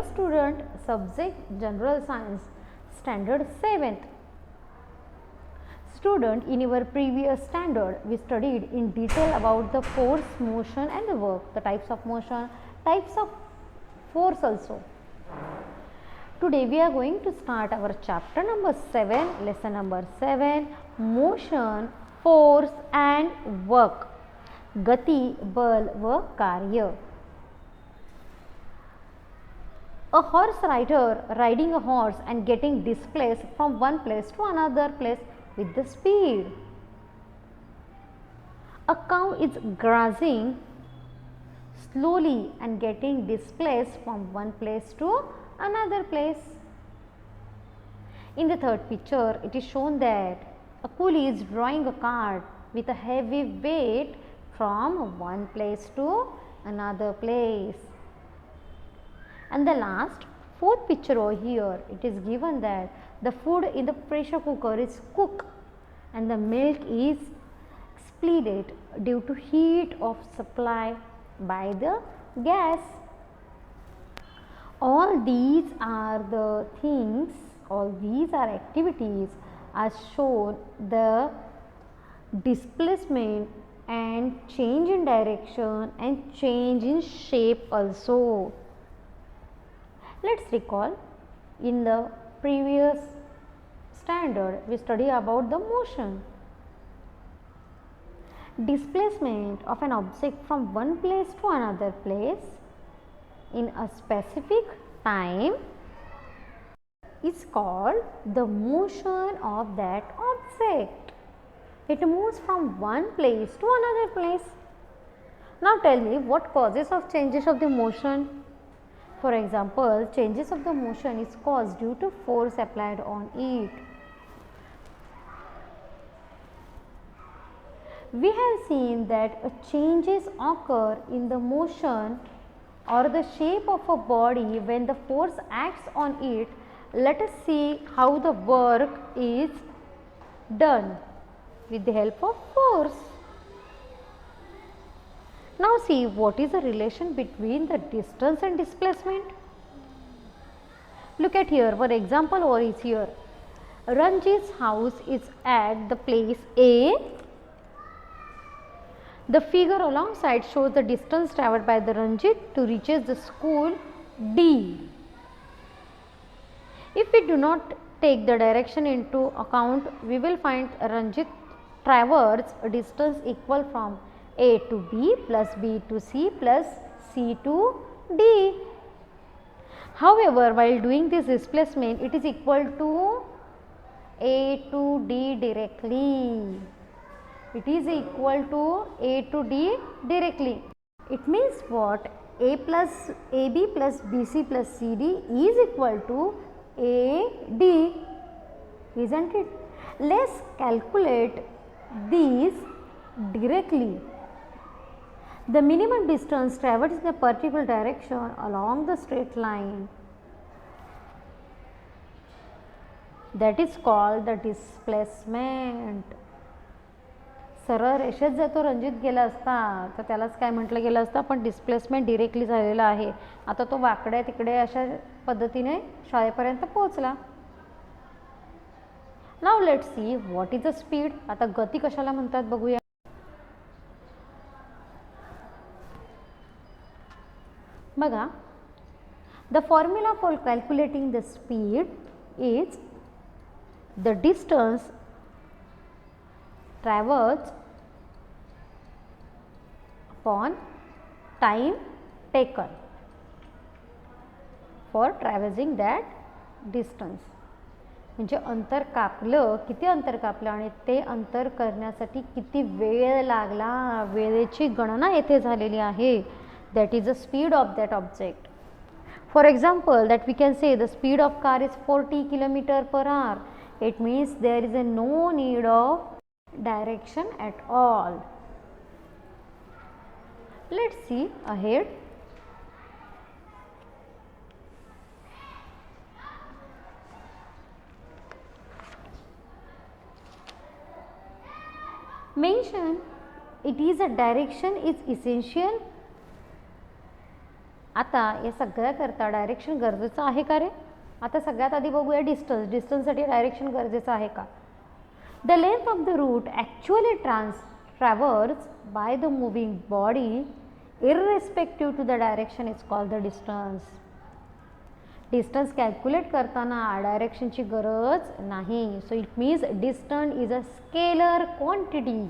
Student, subject General Science, Standard 7th. Student, in our previous standard, we studied in detail about the force, motion and the work, the types of motion, types of force also. Today we are going to start our chapter number 7, lesson number 7, motion, force and work. गति, बल व कार्य. A horse rider riding a horse and getting displaced from one place to another place with the speed. A cow is grazing slowly and getting displaced from one place to another place. In the third picture, it is shown that a coolie is drawing a cart with a heavy weight from one place to another place. And the last, fourth picture over here, it is given that the food in the pressure cooker is cooked and the milk is split due to heat of supply by the gas. All these are the things, all these are activities as shown the displacement and change in direction and change in shape also. Let's recall, in the previous standard we study about the motion. Displacement of an object from one place to another place in a specific time is called the motion of that object. It moves from one place to another place. Now tell me, what causes of changes of the motion? For example, changes of the motion is caused due to force applied on it. We have seen that changes occur in the motion or the shape of a body when the force acts on it. Let us see how the work is done with the help of force. Now see, what is the relation between the distance and displacement? Look at here, one example over is here. Ranjit's house is at the place A. The figure alongside shows the distance travelled by the Ranjit to reach the school D. If we do not take the direction into account, we will find Ranjit traversed a distance equal from A to B plus B to C plus C to D. However, while doing this displacement, it is equal to A to D directly. It is equal to A to D directly. It means what? A plus AB plus BC plus CD is equal to AD, isn't it? Let's calculate these directly. The minimum distance travelled in a particular direction along the straight line, that is called the displacement. सरळ रेषेत जर तो रणजित गेला असता तर त्यालाच काय म्हटलं गेलं असतं, पण डिस्प्लेसमेंट डिरेक्टली झालेला आहे. आता तो वाकड्या तिकडे अशा पद्धतीने शाळेपर्यंत पोहोचला. Now let's see what is the speed. आता गती कशाला म्हणतात बघूया. बघा, the formula for calculating the speed is the distance traversed upon time taken for traversing that distance. म्हणजे अंतर कापलं, किती अंतर कापलं आणि ते अंतर करण्यासाठी किती वेळ लागला, वेळेची गणना येथे झालेली आहे. that is the speed of that object. For example, that we can say the speed of car is 40 km/h. It means there is no need of direction at all. Let's see ahead. Mention it is a direction is essential आता या सगळ्याकरता direction गरजेचं आहे का रे? आता सगळ्यात आधी बघूया डिस्टन्स. डिस्टन्ससाठी डायरेक्शन गरजेचं आहे का? The length of the route actually traverse by the moving body irrespective to the direction is called the distance. Distance calculate करताना डायरेक्शनची गरज नाही. So it means distance is a scalar quantity.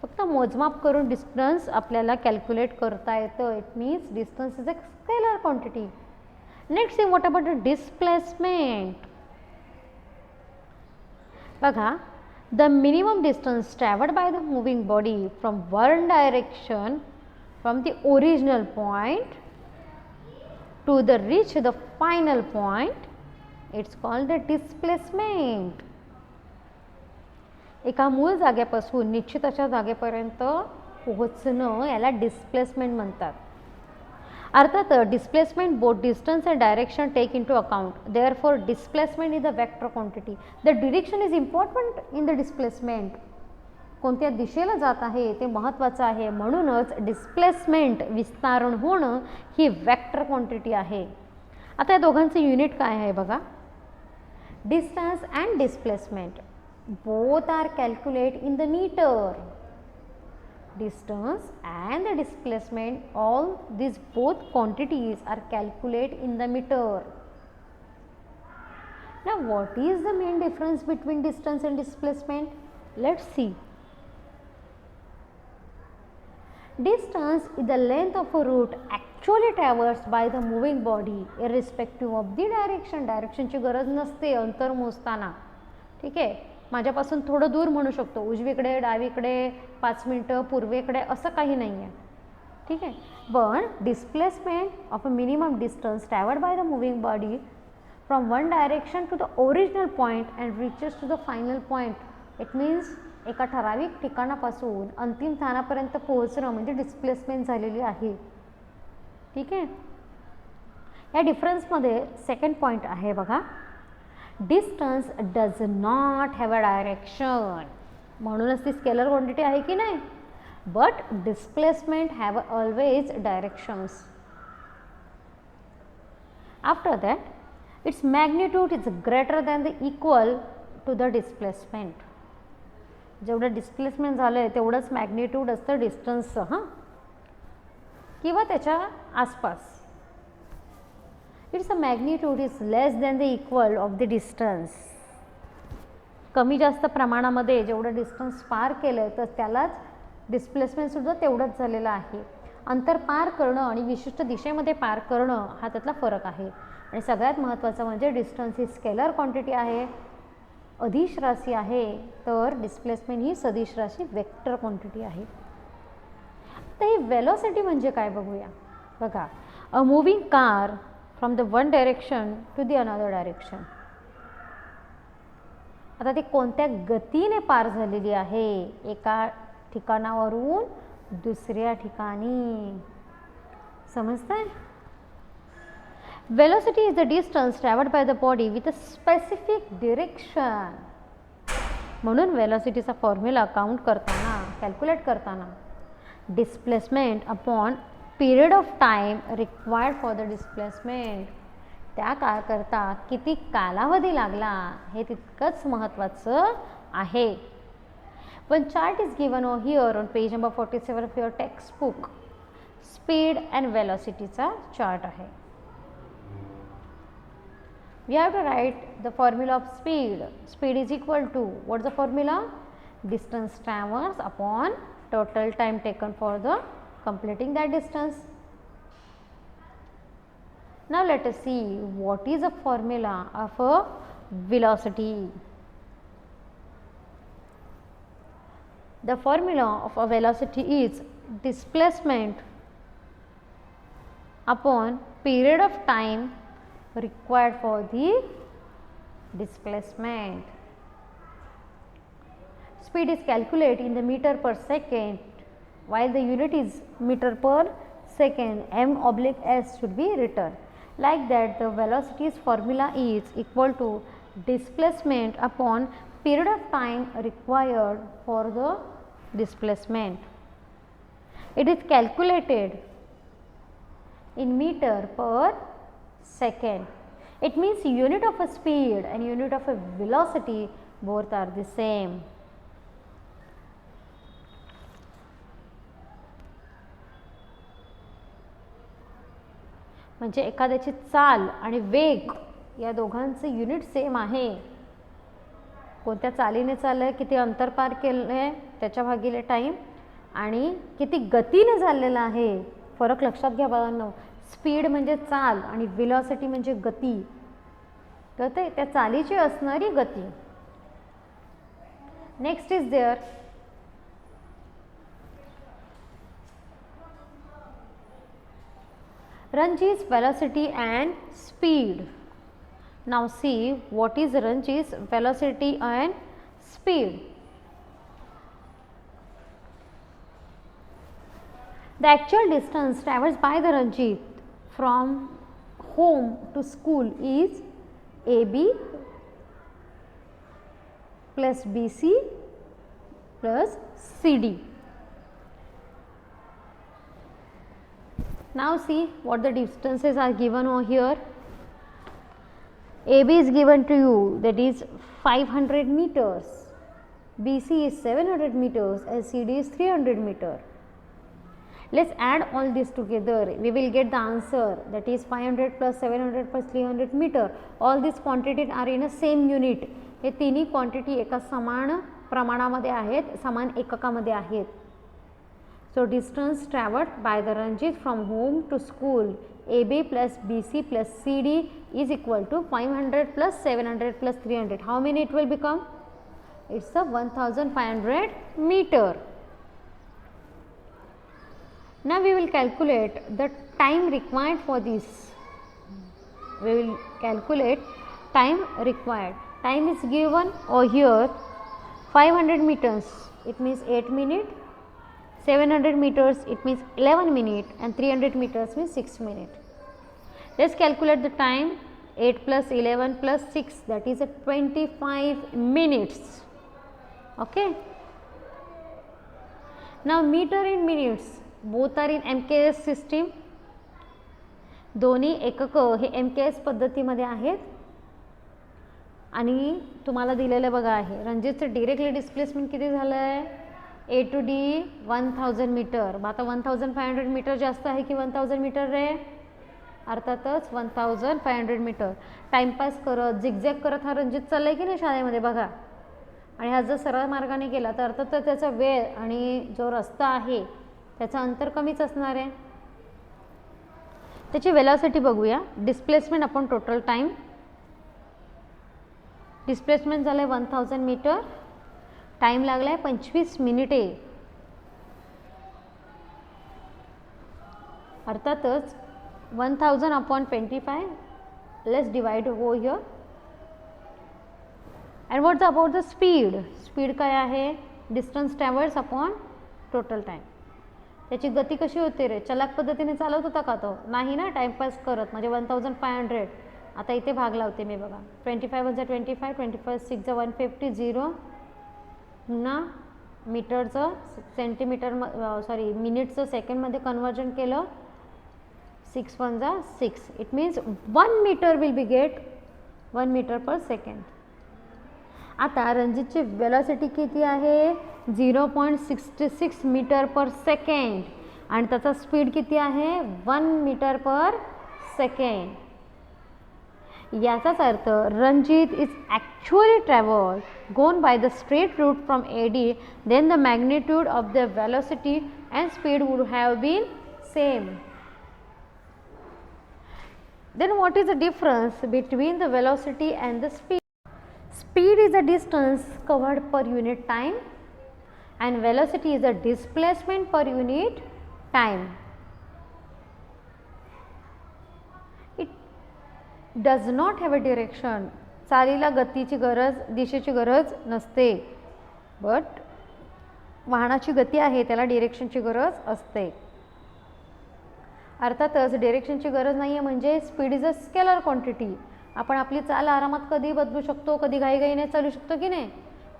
फक्त मोजमाप करून डिस्टन्स आपल्याला कॅल्क्युलेट करता येतं. It means distance is a scalar quantity. Next thing, what about the displacement? बघा, the minimum distance travelled by the moving body from one direction from the original point to the reach the final point, it's called the displacement. एका मूळ जागेपासून निश्चित अशा जागेपर्यंत पोहोचणं याला displacement म्हणतात. अर्थात displacement both distance and direction take into account. Therefore displacement is a vector quantity. The direction is important in the displacement. कोणत्या दिशेला जात आहे ते महत्त्वाचं आहे. म्हणूनच डिस्प्लेसमेंट विस्तारण होणं ही वेक्टर क्वांटिटी आहे. आता या दोघांचे युनिट काय आहे बघा. Distance and displacement both are calculate in the metre. Distance and the displacement all these both quantities are calculated in the meter. Now what is the main difference between distance and displacement? Let's see. Distance is the length of a route actually traversed by the moving body irrespective of the direction. डायरेक्शनची गरज नसते अंतर मोजताना. ठीक आहे, माझ्यापासून थोडं दूर म्हणू शकतो, उजवीकडे, डावीकडे, 5 मिनटं, पूर्वेकडे, असं काही नाही आहे. ठीक आहे. पण displacement of a minimum distance travelled by the moving body from one direction to the original point and reaches to the final point. It means एका ठराविक ठिकाणापासून अंतिम स्थानापर्यंत पोहोचणं म्हणजे डिस्प्लेसमेंट झालेली आहे. ठीक आहे. या डिफरन्समध्ये सेकंड पॉईंट आहे बघा. Distance does not have a direction. म्हणूनच ती स्केलर क्वांटिटी आहे की नाही. But displacement have always directions. After that its magnitude is greater than the equal to the displacement. जेवढं डिस्प्लेसमेंट झालं आहे तेवढंच मॅग्निट्यूड असतं डिस्टन्सचं, हां, किंवा त्याच्या आसपास. It's a magnitude is less than the equal of the distance. कमी जास्त प्रमाणामध्ये जेवढं डिस्टन्स पार केलं आहे तर त्यालाच डिस्प्लेसमेंटसुद्धा तेवढंच झालेलं आहे. अंतर पार करणं आणि विशिष्ट दिशेमध्ये पार करणं हा त्यातला फरक आहे. आणि सगळ्यात महत्त्वाचं म्हणजे डिस्टन्स ही स्केलर क्वांटिटी आहे, अदिश राशी आहे, तर डिस्प्लेसमेंट ही सदिश राशी वेक्टर क्वांटिटी आहे. तर ही वेलोसिटी म्हणजे काय बघूया. बघा, a moving car from the one direction to the another direction. आता ती कोणत्या गतीने पार झालेली आहे एका ठिकाणावरून दुसऱ्या ठिकाणी. समजतंय? Velocity is the distance traveled by the body with a specific direction. म्हणून वेलोसिटीचा फॉर्म्युला काउंट करताना, कॅल्क्युलेट करताना displacement upon period of time required for the displacement. त्या काळाकरता किती कालावधी लागला हे तितकंच महत्त्वाचं आहे. One chart is given over here on page number 47 of your textbook. Speed and velocity चा चार्ट आहे. We have to write the formula of speed. Speed is equal to, what is the formula? Distance traversed upon total time taken for the completing that distance. Now let us see what is the formula of a velocity. The formula of a velocity is displacement upon period of time required for the displacement. Speed is calculated in the meter per second, while the unit is meter per second. m/s should be written. Like that, the velocity's formula is equal to displacement upon period of time required for the displacement. It is calculated in meter per second. It means unit of a speed and unit of a velocity both are the same. म्हणजे एखाद्याची चाल आणि वेग या दोघांचे unit same आहे. कोणत्या चालीने चाललं आहे, किती अंतर पार केलं आहे त्याच्या भागिले टाईम, आणि किती गतीने चाललेलं आहे. फरक लक्षात घ्या बाळांनो. स्पीड म्हणजे चाल आणि वेलॉसिटी म्हणजे गती. कळतंय? त्या चालीची असणारी गती. Next is there Ranji's velocity and speed. Now see what is Ranji's velocity and speed. The actual distance traversed by the Ranjit from home to school is AB plus BC plus CD. Now see what the distances are given over here. AB is given to you, that is 500 meters, BC is 700 meters and CD is 300 meters. Let's add all this together. We will get the answer, that is 500 plus 700 plus 300 meter. All these quantities are in a same unit. हे तिन्ही quantity एका समान प्रमाणामध्ये आहेत, समान एककामध्ये आहेत. So distance traveled by the Ranjit from home to school, AB plus BC plus CD is equal to 500 plus 700 plus 300. How many it will become? It's a 1500 meter. Now we will calculate the time required for this. We will calculate time required. Time is given over here 500 meters, it means 8 minutes. 700 meters, it means 11 minutes, and 300 meters means 6 minutes. Let's calculate the time. 8 plus 11 plus 6, that is a 25 minutes. Okay. Now meter in minutes, both are in MKS system. दोन्ही एकक हे MKS पद्धतीमध्ये आहेत. आणि तुम्हाला दिलेलं बघा आहे रणजितचं directly displacement किती झालं आहे, A to D 1000 मीटर. मग आता 1500 मीटर जास्त आहे की 1000 मीटर रे? अर्थातच 1500 मीटर. टाइमपास करत झिगझॅग करत हा रणजित चाललाय की नाही शाळेमध्ये बघा. आणि हा जर सरळ मार्गाने गेला तर अर्थातच त्याचा वेळ आणि जो रस्ता आहे त्याचं अंतर कमीच असणार आहे. त्याची वेलॉसिटी बघूया. Displacement upon total time. Displacement झालं 1000 मीटर, टाइम लागला आहे 25 मिनिटे. अर्थातच 1000 अपॉन 25, लेट्स डिवाइड हो here. And what's about the speed. Speed काय आहे, distance travels upon total time. त्याची गती कशी होते रे, चलाक पद्धतीने चालवत होता का तो? नाही ना, टाइमपास करत. म्हणजे 1500. आता इथे भाग लावते मी बघा. 25 वजा 25, 25 6 जा 150, 0 पुन्हा मीटरचं सेंटीमीटर सॉरी मिनिटचं सेकंडमध्ये कन्वर्जन केलं. 6 1 जा 6. It means 1 metre will be get 1 metre per second. आता रणजितची वेलॉसिटी किती आहे, 0.66 मीटर पर सेकंड. आणि त्याचा स्पीड किती आहे, 1 मीटर पर सेकंड. याचाच अर्थ Ranjit is actually traveled gone by the straight route from AD, then the magnitude of the velocity and speed would have been same. Then what is the difference between the velocity and the speed? Speed is the distance covered per unit time and velocity is the displacement per unit time. Does not have a direction. चालीला गतीची गरज, दिशेची गरज नसते. But वाहनाची गती आहे त्याला डिरेक्शनची गरज असते. अर्थातच डिरेक्शनची गरज नाही आहे म्हणजे speed is a scalar quantity. आपण आपली चाल आरामात कधी बदलू शकतो, कधी घाईघाईने चालू शकतो की नाही.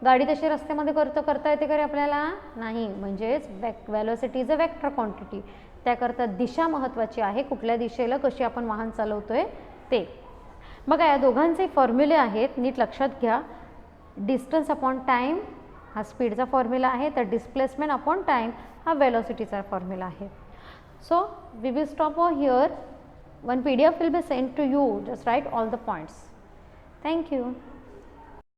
गाडी तशी रस्त्यामध्ये करता येते का रे आपल्याला? नाही. म्हणजेच velocity is a vector quantity. त्याकरता दिशा महत्त्वाची आहे, कुठल्या दिशेला कशी आपण वाहन चालवतोय ते. बघा या दोघांचे फॉर्म्युले आहेत, नीट लक्षात घ्या. डिस्टन्स अपॉन टाईम हा स्पीडचा फॉर्म्युला आहे, तर डिस्प्लेसमेंट अपॉन टाईम हा वेलोसिटीचा फॉर्म्युला आहे. So we will stop over here. One PDF will be sent to you. Just write all the points. Thank you.